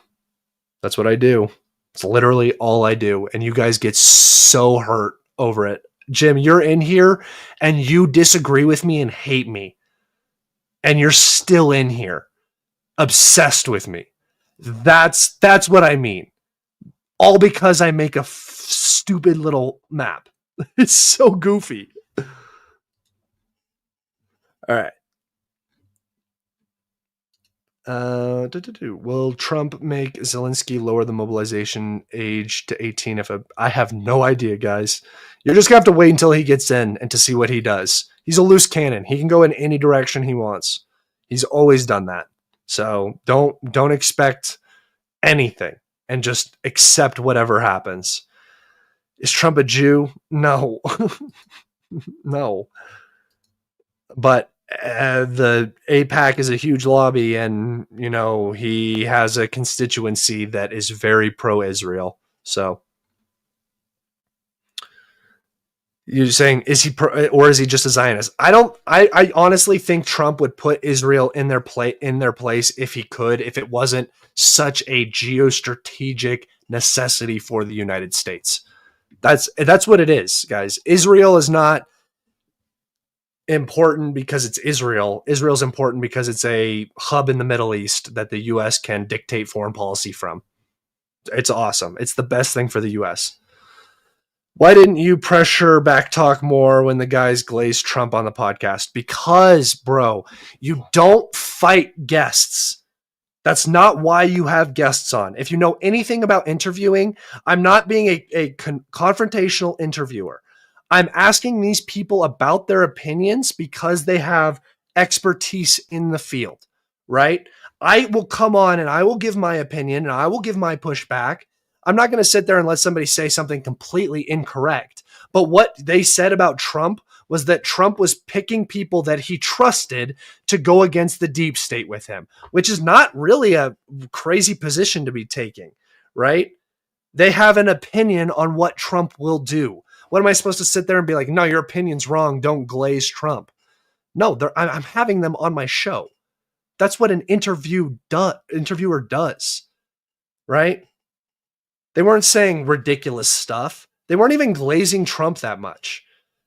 That's what I do. It's literally all I do. And you guys get so hurt over it. Jim, you're in here and you disagree with me and hate me. And you're still in here, obsessed with me. That's what I mean. All because I make a stupid little map. It's so goofy. All right. Will Trump make Zelensky lower the mobilization age to 18? I have no idea, guys. You're just gonna have to wait until he gets in and to see what he does. He's a loose cannon. He can go in any direction he wants. He's always done that. So don't expect anything and just accept whatever happens. Is Trump a Jew? No. No. But the AIPAC is a huge lobby, and he has a constituency that is very pro-Israel. So you're saying, is he pro, or is he just a Zionist? I honestly think Trump would put Israel in their place if he could, if it wasn't such a geostrategic necessity for the United States. That's what it is, guys. Israel is not important because it's Israel. Israel's important because it's a hub in the Middle East that the U.S. can dictate foreign policy from. It's awesome. It's the best thing for the U.S. Why didn't you pressure backtalk more when the guys glazed Trump on the podcast? Because, bro, you don't fight guests. That's not why you have guests on. If you know anything about interviewing, I'm not being a confrontational interviewer. I'm asking these people about their opinions because they have expertise in the field, right? I will come on and I will give my opinion and I will give my pushback. I'm not going to sit there and let somebody say something completely incorrect. But what they said about Trump was that Trump was picking people that he trusted to go against the deep state with him, which is not really a crazy position to be taking, right? They have an opinion on what Trump will do. What am I supposed to sit there and be like, no, your opinion's wrong, don't glaze Trump? No, I'm having them on my show. That's what an interviewer does, right? They weren't saying ridiculous stuff. They weren't even glazing Trump that much.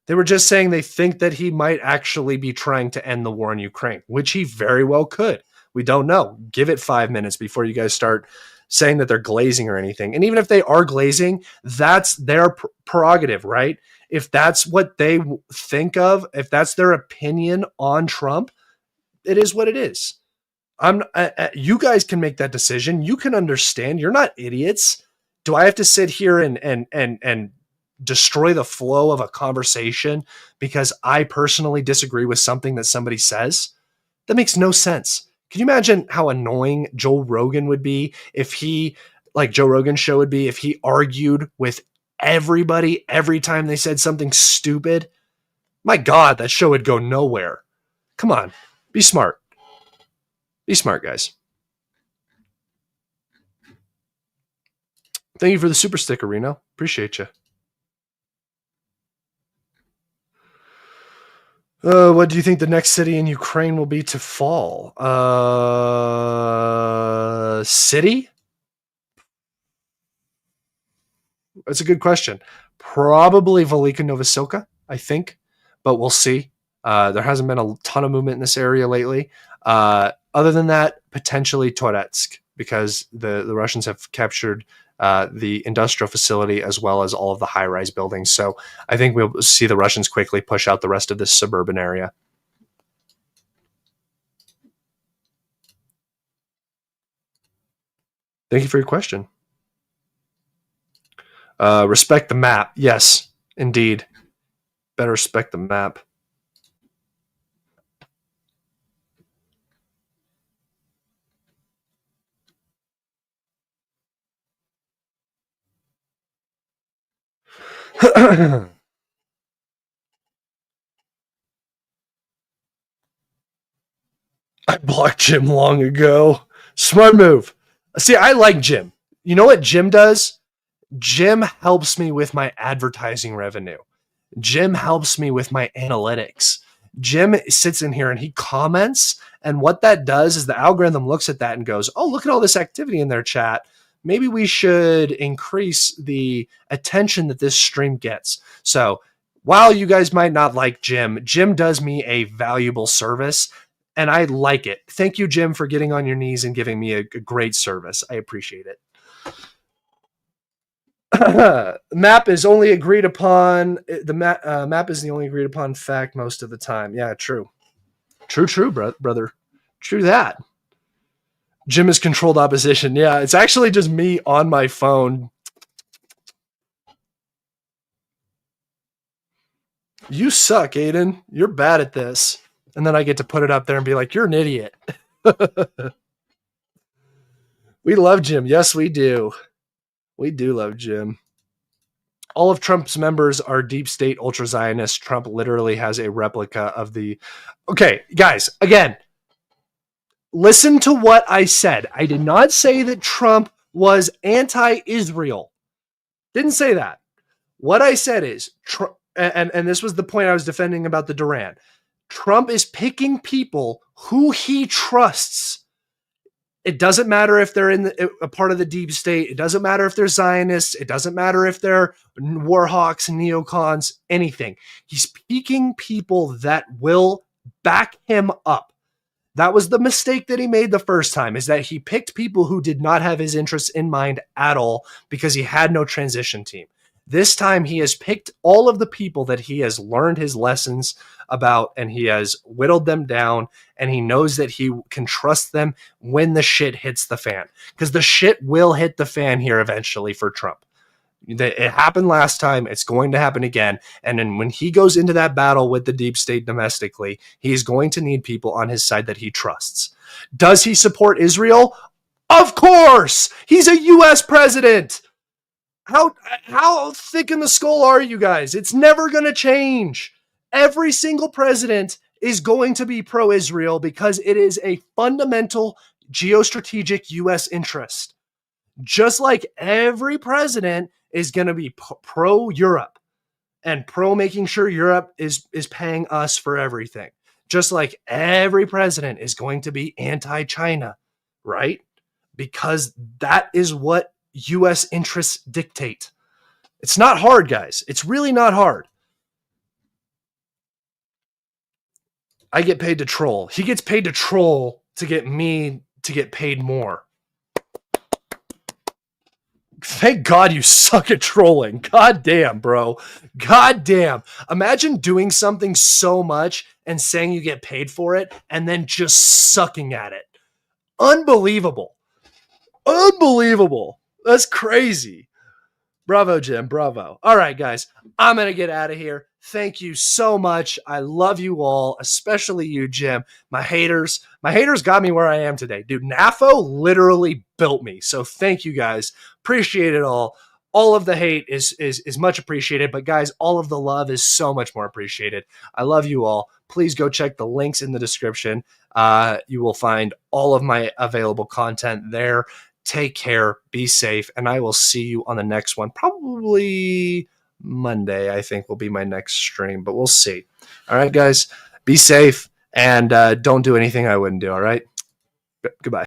They were just saying they think that he might actually be trying to end the war in Ukraine, which he very well could. We don't know. Give it 5 minutes before you guys start saying that they're glazing or anything. And even if they are glazing, that's their prerogative, right? If that's what they think of, if that's their opinion on Trump, it is what it is. You guys can make that decision. You can understand. You're not idiots. Do I have to sit here and destroy the flow of a conversation because I personally disagree with something that somebody says? That makes no sense. Can you imagine how annoying Joe Rogan would be if he, like Joe Rogan's show would be, if he argued with everybody every time they said something stupid? My God, that show would go nowhere. Come on, be smart. Be smart, guys. Thank you for the super sticker, Reno. Appreciate you. What do you think the next city in Ukraine will be to fall? City? That's a good question. Probably Velika Novosilka, I think, but we'll see. There hasn't been a ton of movement in this area lately. Other than that, potentially Toretsk, because the Russians have captured the industrial facility as well as all of the high-rise buildings. So I think we'll see the Russians quickly push out the rest of this suburban area. Thank you for your question. Respect the map. Yes, indeed. Better respect the map. I blocked Jim long ago. Smart move. See, I like Jim. You know what Jim does? Jim helps me with my advertising revenue. Jim helps me with my analytics. Jim sits in here and he comments. And what that does is the algorithm looks at that and goes, oh, look at all this activity in their chat. Maybe we should increase the attention that this stream gets. So while you guys might not like Jim, Jim does me a valuable service and I like it. Thank you, Jim, for getting on your knees and giving me a great service. I appreciate it. Map is only agreed upon. Map is the only agreed upon fact most of the time. Yeah, true. True, brother. True that. Jim is controlled opposition. Yeah, it's actually just me on my phone. You suck, Aiden. You're bad at this. And then I get to put it up there and be like, you're an idiot. We love Jim. Yes, we do. We do love Jim. All of Trump's members are deep state ultra Zionists. Trump literally has a replica of the... Okay, guys, again, listen to what I said. I did not say that Trump was anti-Israel. Didn't say that. What I said is, and this was the point I was defending about the Duran, Trump is picking people who he trusts. It doesn't matter if they're in a part of the deep state. It doesn't matter if they're Zionists. It doesn't matter if they're war hawks, neocons, anything. He's picking people that will back him up. That was the mistake that he made the first time, is that he picked people who did not have his interests in mind at all because he had no transition team. This time he has picked all of the people that he has learned his lessons about and he has whittled them down and he knows that he can trust them when the shit hits the fan. Because the shit will hit the fan here eventually for Trump. It happened last time. It's going to happen again. And then when he goes into that battle with the deep state domestically, he is going to need people on his side that he trusts. Does he support Israel? Of course. He's a U.S. president. How thick in the skull are you guys? It's never going to change. Every single president is going to be pro-Israel because it is a fundamental geostrategic U.S. interest. Just like every president is going to be pro-Europe and pro making sure Europe is paying us for everything. Just like every president is going to be anti-China, right? Because that is what U.S. interests dictate. It's not hard, guys. It's really not hard. I get paid to troll. He gets paid to troll to get me to get paid more. Thank God you suck at trolling. God damn, bro. God damn. Imagine doing something so much and saying you get paid for it and then just sucking at it. Unbelievable. Unbelievable. That's crazy. Bravo, Jim. Bravo. All right, guys. I'm going to get out of here. Thank you so much. I love you all, especially you, Jim. My haters got me where I am today. Dude, NAFO literally built me. So thank you guys. Appreciate it all. All of the hate is much appreciated, but guys, all of the love is so much more appreciated. I love you all. Please go check the links in the description. You will find all of my available content there. Take care, be safe, and I will see you on the next one. Probably Monday, I think, will be my next stream, but we'll see. All right, guys, be safe, and don't do anything I wouldn't do, all right? Goodbye.